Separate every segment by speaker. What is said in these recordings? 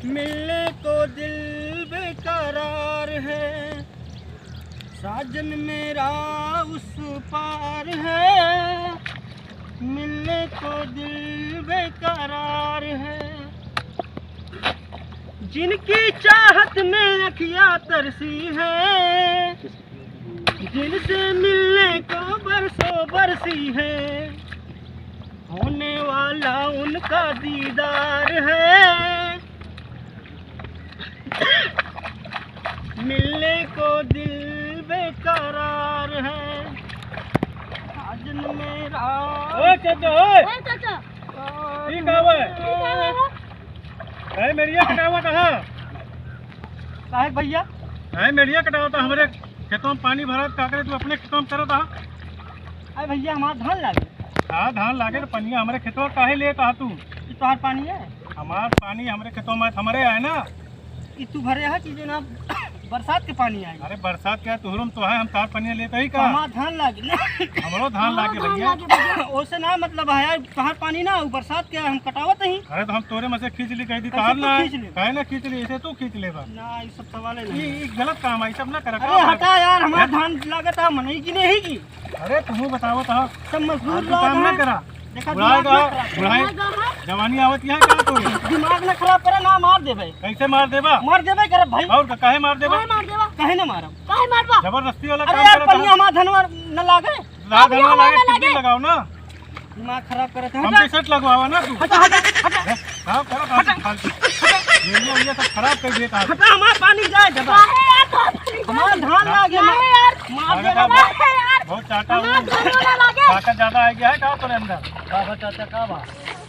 Speaker 1: मिलने को दिल बेकरार है, साजन मेरा उस पार है, मिलने को दिल बेकरार है। जिनकी चाहत में अखियाँ तरसी है, जिनसे मिलने को बरसों बरसी है, होने वाला उनका दीदार है, मिलने को दिल बेकरार है, साजन मेरा।
Speaker 2: ओए चाचा ठीक है मेरिया कटावा कहाँ
Speaker 1: काहे भैया
Speaker 2: है? मेरिया कटावा था हमारे खेतों में पानी भरा का करे तू अपने खेतों में करो था।
Speaker 1: अरे भैया हमारा धान लागे।
Speaker 2: हाँ धान लागे तो पनिया हमारे खेतों में काहे ले कहा तू?
Speaker 1: ये तुम्हारा पानी है?
Speaker 2: हमारा पानी हमारे खेतों में हमारे है ना।
Speaker 1: ये तू भरे है कि जो ना बरसात के पानी आए?
Speaker 2: अरे बरसात क्या तुहरुम तो है, हम तार पनिया लेते ही का।
Speaker 1: हमारा धान लागे
Speaker 2: हमरो धान लागे भैया।
Speaker 1: ओसे ना मतलब है यार, तुम्हारा पानी ना बरसात के हम कटावत ही।
Speaker 2: अरे तो हम तोरे में से खींच ली कह दी तार ना कहे ना खींच ली, ऐसे तू खींच ले बा
Speaker 1: ना। ये सब सवाल है,
Speaker 2: ये गलत काम है, ये सब ना कर।
Speaker 1: अरे हटा यार, हमारा धान लागत है मनई की नहीं की।
Speaker 2: अरे तुम बताओ तो
Speaker 1: सब मजदूर
Speaker 2: काम ना करा।
Speaker 1: देखा
Speaker 2: बुढ़ाई जवानी आवत है क्या तो
Speaker 1: दिमाग ना खराब करे ना, मार देबे।
Speaker 2: कैसे मार देबा?
Speaker 1: मार देबे करे भाई।
Speaker 2: और काहे मार देबा?
Speaker 1: काहे ना मारब? काहे मारबा?
Speaker 2: जबरदस्ती वाला
Speaker 1: अरे
Speaker 2: काम
Speaker 1: यार
Speaker 2: करता।
Speaker 1: पनिया हमारा धनवा न लागे।
Speaker 2: धनवा लागे कितनी लगाओ ना,
Speaker 1: दिमाग खराब करे थे।
Speaker 2: हम सेट लगवावा ना तू।
Speaker 1: हटा हटा हटा
Speaker 2: हां करो फालतू ये सब खराब कर देता।
Speaker 1: हटा, हमारा पानी जाए जब हमारा धान लागे मार देना यार।
Speaker 2: बहुत चाटा चाटा ज्यादा आ गया है का तोरे अंदर? का चाचा का बा?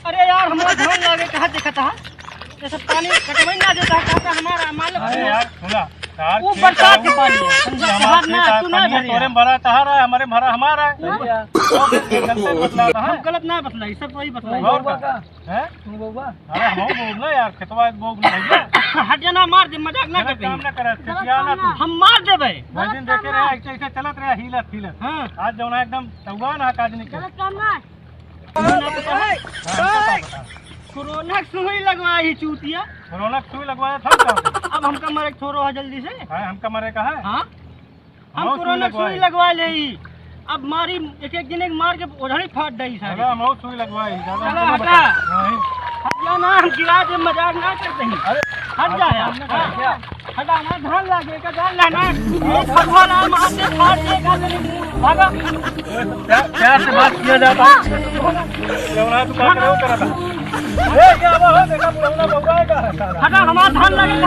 Speaker 1: अरे यार हमारा धान लागे कहां देखता है? ये सब पानी कटवाई ना देता है का हमारा माल।
Speaker 2: अरे यार सुना तार
Speaker 1: वो बरसात के पानी है, समझा? ना तू ना
Speaker 2: तोरे में भरा तहारा है, हमारे भरा हमारा है।
Speaker 1: हम गलत ना बतलाई, सब वही बतलाई
Speaker 2: है। अरे हम बोलना यार खेतवा बोग नहीं
Speaker 1: हट जाना, मार दे, मजाक ना कर।
Speaker 2: काम ना करे खेतिया ना तू।
Speaker 1: हम मार देबे।
Speaker 2: वही दिन देखे रहे ऐसे ऐसे चलत रहे हिलत हिलत।
Speaker 1: हां
Speaker 2: आज जौना एकदम तौवा ना काज नहीं कर।
Speaker 1: काम ना कोरोना सुई लगवाई चूतिया।
Speaker 2: कोरोना सुई लगवाया था क्या?
Speaker 1: अब हमका मरे छोड़ो है जल्दी से।
Speaker 2: है हमका मरे का है।
Speaker 1: हां हम कोरोना सुई लगवा ले ही। अब मारी एक एक दिन एक मार के ओढ़नी फाट गई सारी।
Speaker 2: हम बहुत सुई लगवाई ज्यादा
Speaker 1: चलो हटा हट जा ना, हम गिरा दे, मजाक ना करते हैं।
Speaker 2: अरे
Speaker 1: हट जा यार, हटा ना, धान लागे का धान लाना भगवान मार दे फाड़ देगा। भागा
Speaker 2: प्यार से बात किया जाता है। जौना तू का करे वो करा था। ए क्या हो देखा पुराना बउआएगा।
Speaker 1: हटा, हमारा धान लागे
Speaker 2: मैं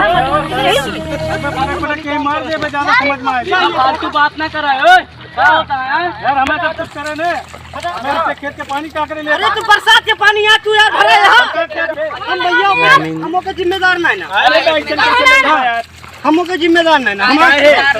Speaker 2: के मार दे, मैं ज्यादा समझ में आएगा।
Speaker 1: फालतू बात ना कराए। ओए क्या होता है
Speaker 2: यार? हमें सब कुछ करे ने मेरे से खेत के पानी का करे ले।
Speaker 1: अरे तू बरसात के पानी यहाँ तू यार भरे यहाँ। हम भैया हमों के जिम्मेदार नहीं ना।
Speaker 2: अरे यार
Speaker 1: हमों के जिम्मेदार नहीं ना।
Speaker 2: भैया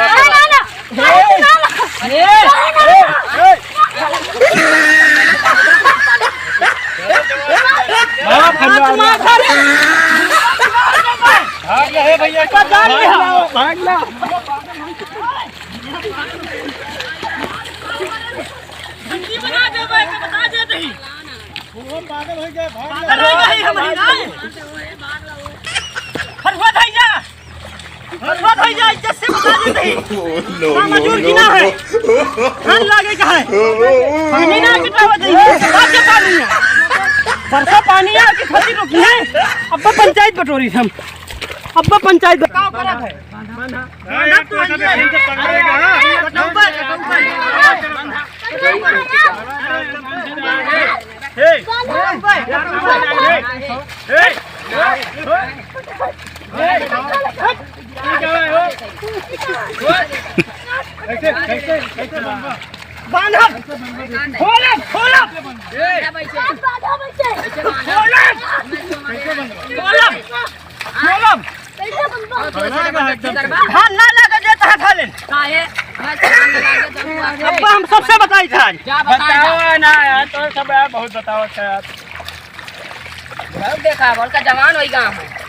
Speaker 1: बना दे भाई, बता दे दही।
Speaker 2: पागल हो गए
Speaker 1: पागल हो गए हम ही ना। फरफा भाई जा, फरफा भाई जा, इज्जत से बता दे दही। ना मजूर की ना है, धान लागे का है। पानी ना कटावा दही, बरसात के पानी है। बरसा पानी है कि खेती रुकी है। अब्बा पंचायत बटोरी हम, अब्बा पंचायत बताओ करा है।
Speaker 2: यार तू ऐसा नहीं कर पकड़ेगा।
Speaker 1: अब्बा हम सबसे बताई था।
Speaker 2: बताओ ना यार, तो सब यार बहुत बताओ यार।
Speaker 3: देखा बोल का जवान वही गाँव है।